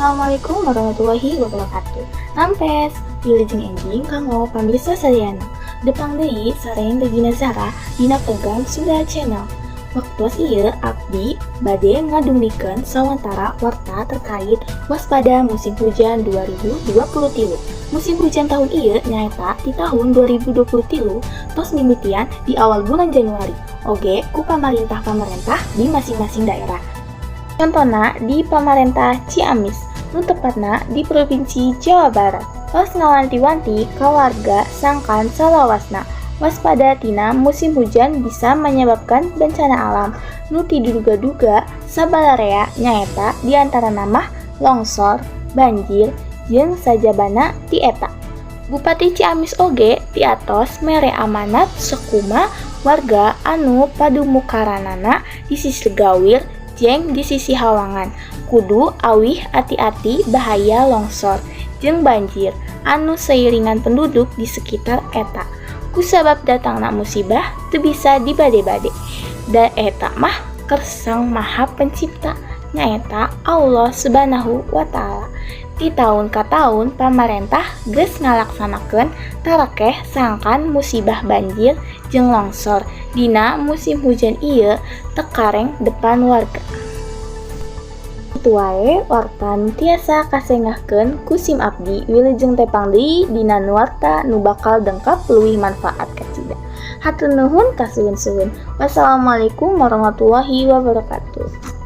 Assalamualaikum warahmatullahi wabarakatuh. Nampes, wilujeng enjing kanggo pamirsa sadayana. Depang deui sareng Regina Zahra dina program Sunda Channel. Waktos ieu abdi bade ngadungdikeun sawantara warta terkait waspada musim hujan 2023. Musim hujan tahun ieu nyaeta di tahun 2023 tos mimitian di awal bulan Januari. Oge ku pamarintah di masing-masing daerah. Contohna di pamarentah Ciamis, nu tepatna di Provinsi Jawa Barat. Tos ngawanti-wanti ka warga sangkan salawasna waspada tina musim hujan bisa menyebabkan bencana alam nu diduga-duga sababaraha nyaeta diantara nama longsor, banjir, jeung sajabana ti eta. Bupati Ciamis oge tiatos mere amanat sekuma warga anu padumukaranana di sisi gawir jeung di sisi hawangan kudu awih ati-ati bahaya longsor jeung banjir anu seiringan penduduk di sekitar eta. Kusabab datangna musibah teu bisa dibade-bade. Da eta mah kersang Maha Pencipta nyaeta Allah Subhanahu wa taala. Di tahun ka tahun pamarentah geus ngalaksanakeun tarekeh sangkan musibah banjir jeung longsor dina musim hujan ieu teu kareng depan warga. Kitu wae warta nu tiasa kasengahkeun ku SIM abdi wilujeng tepang deui dina nu warta nu bakal dengkap leuwih manfaat ka cida. Hatur nuhun kasuhun-suhun. Wassalamualaikum warahmatullahi wabarakatuh.